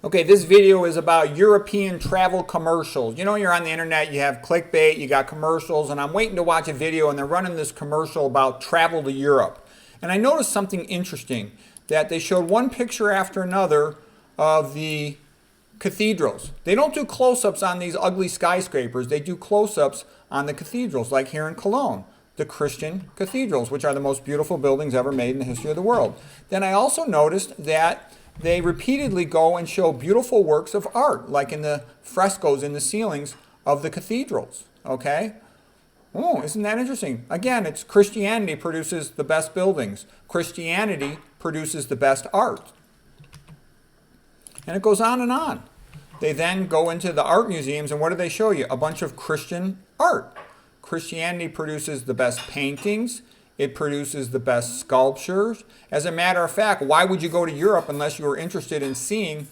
Okay, this video is about European travel commercials. You know, you're on the internet, you have clickbait, you got commercials, and I'm waiting to watch a video and they're running this commercial about travel to Europe. And I noticed something interesting, that they showed one picture after another of the cathedrals. They don't do close-ups on these ugly skyscrapers, they do close-ups on the cathedrals, like here in Cologne, the Christian cathedrals, which are the most beautiful buildings ever made in the history of the world. Then I also noticed that they repeatedly go and show beautiful works of art, like in the frescoes in the ceilings of the cathedrals. Okay? Oh, isn't that interesting? Again, it's Christianity produces the best buildings. Christianity produces the best art. And it goes on and on. They then go into the art museums, and what do they show you? A bunch of Christian art. Christianity produces the best paintings. It produces the best sculptures. As a matter of fact, why would you go to Europe unless you were interested in seeing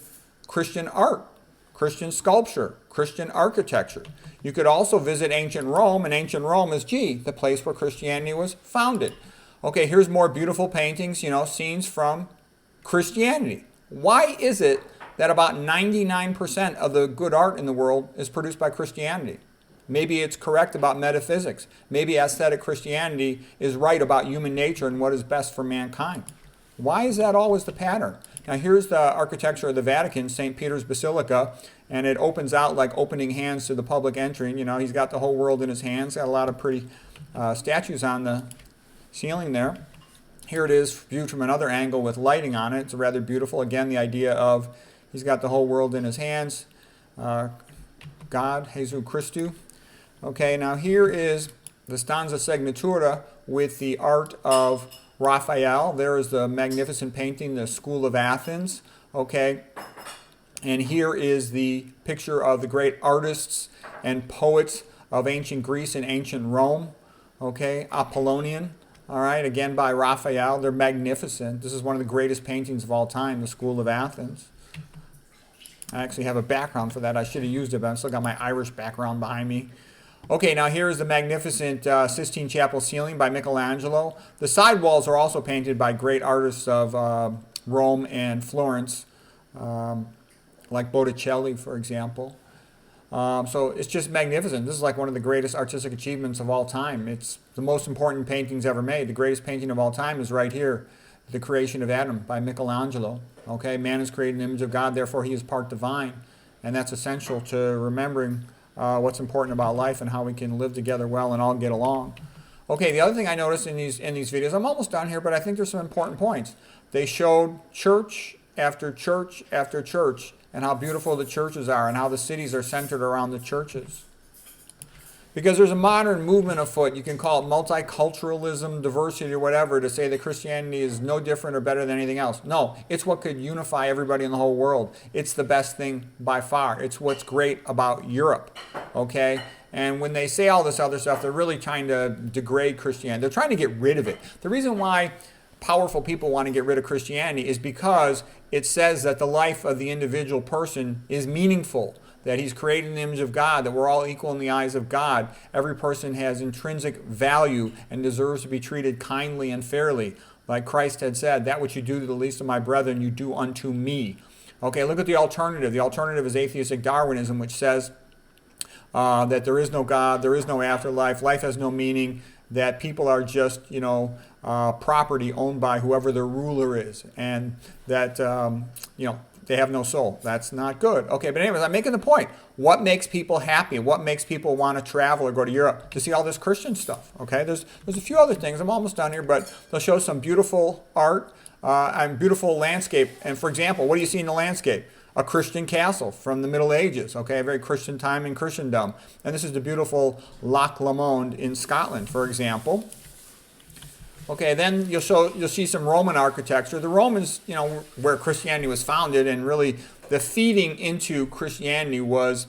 Christian art, Christian sculpture, Christian architecture? You could also visit ancient Rome, and ancient Rome is, the place where Christianity was founded. Okay, here's more beautiful paintings, scenes from Christianity. Why is it that about 99% of the good art in the world is produced by Christianity? Maybe it's correct about metaphysics. Maybe aesthetic Christianity is right about human nature and what is best for mankind. Why is that always the pattern? Now here's the architecture of the Vatican, St. Peter's Basilica, and it opens out like opening hands to the public entry. He's got the whole world in his hands. Got a lot of pretty statues on the ceiling there. Here it is viewed from another angle with lighting on it. It's rather beautiful. Again, the idea of he's got the whole world in his hands. God, Jesus Christus. Okay, now here is the Stanza Segnatura with the art of Raphael. There is the magnificent painting, the School of Athens. Okay, and here is the picture of the great artists and poets of ancient Greece and ancient Rome. Okay, Apollonian. All right, again by Raphael. They're magnificent. This is one of the greatest paintings of all time, the School of Athens. I actually have a background for that. I should have used it, but I've still got my Irish background behind me. Okay, now here is the magnificent Sistine Chapel ceiling by Michelangelo. The side walls are also painted by great artists of Rome and Florence, like Botticelli, for example. So it's just magnificent. This is like one of the greatest artistic achievements of all time. It's the most important paintings ever made. The greatest painting of all time is right here, The Creation of Adam by Michelangelo. Okay, man is created in the image of God, therefore he is part divine. And that's essential to remembering what's important about life and how we can live together well and all get along. Okay, the other thing I noticed in these videos, I'm almost done here, but I think there's some important points. They showed church after church after church and how beautiful the churches are and how the cities are centered around the churches. Because there's a modern movement afoot, you can call it multiculturalism, diversity, or whatever, to say that Christianity is no different or better than anything else. No, it's what could unify everybody in the whole world. It's the best thing by far. It's what's great about Europe, okay? And when they say all this other stuff, they're really trying to degrade Christianity. They're trying to get rid of it. The reason why powerful people want to get rid of Christianity is because it says that the life of the individual person is meaningful, that he's created in the image of God, that we're all equal in the eyes of God. Every person has intrinsic value and deserves to be treated kindly and fairly. Like Christ had said, that which you do to the least of my brethren, you do unto me. Okay, look at the alternative. The alternative is atheistic Darwinism, which says that there is no God, there is no afterlife, life has no meaning, that people are just, property owned by whoever their ruler is, and that, they have no soul. That's not good. Okay, but anyways, I'm making the point. What makes people happy? What makes people want to travel or go to Europe? To see all this Christian stuff. Okay, there's a few other things. I'm almost done here, but they'll show some beautiful art and beautiful landscape. And for example, what do you see in the landscape? A Christian castle from the Middle Ages. Okay, a very Christian time in Christendom. And this is the beautiful Loch Lomond in Scotland, for example. Okay, then you'll see some Roman architecture. The Romans, where Christianity was founded, and really the feeding into Christianity was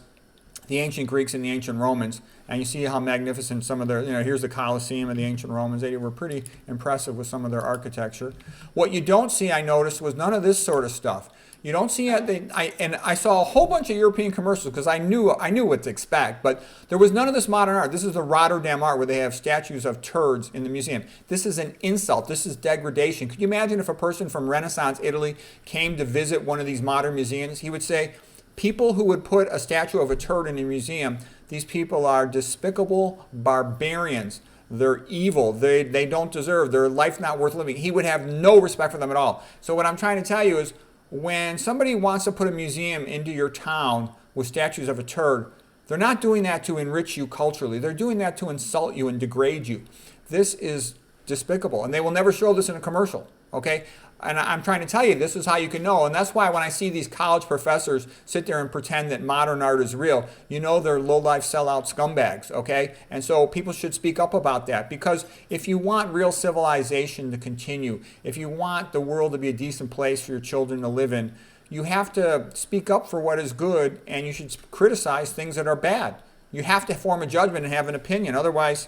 the ancient Greeks and the ancient Romans. And you see how magnificent some of their, here's the Colosseum of the ancient Romans. They were pretty impressive with some of their architecture. What you don't see, I noticed, was none of this sort of stuff. You don't see it. I saw a whole bunch of European commercials because I knew what to expect. But there was none of this modern art. This is the Rotterdam art where they have statues of turds in the museum. This is an insult. This is degradation. Could you imagine if a person from Renaissance Italy came to visit one of these modern museums? He would say, people who would put a statue of a turd in a museum, these people are despicable barbarians. They're evil. They don't deserve. Their life not worth living. He would have no respect for them at all. So what I'm trying to tell you is, when somebody wants to put a museum into your town with statues of a turd, they're not doing that to enrich you culturally. They're doing that to insult you and degrade you. This is despicable, and they will never show this in a commercial, okay? And I'm trying to tell you, this is how you can know. And that's why when I see these college professors sit there and pretend that modern art is real, you know they're low-life sellout scumbags, okay? And so people should speak up about that, because if you want real civilization to continue, if you want the world to be a decent place for your children to live in, you have to speak up for what is good, and you should criticize things that are bad. You have to form a judgment and have an opinion. Otherwise,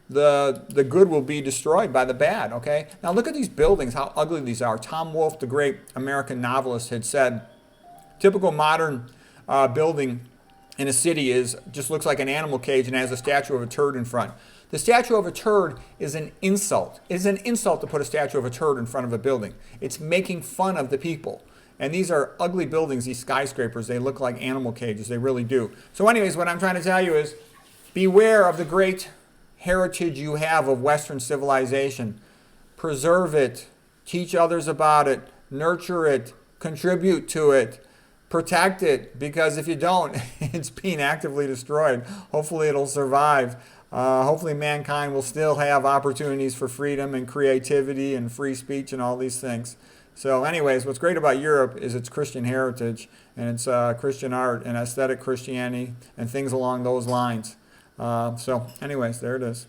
the good will be destroyed by the bad, okay? Now look at these buildings, how ugly these are. Tom Wolfe, the great American novelist, had said, typical modern building in a city just looks like an animal cage and has a statue of a turd in front. The statue of a turd is an insult. It is an insult to put a statue of a turd in front of a building. It's making fun of the people. And these are ugly buildings, these skyscrapers. They look like animal cages. They really do. So anyways, what I'm trying to tell you is, beware of the great heritage you have of Western civilization. Preserve it, teach others about it, nurture it, contribute to it, protect it, because if you don't, it's being actively destroyed. Hopefully it'll survive. Hopefully mankind will still have opportunities for freedom and creativity and free speech and all these things. So anyways, what's great about Europe is its Christian heritage and its Christian art and aesthetic Christianity and things along those lines. So anyways, there it is.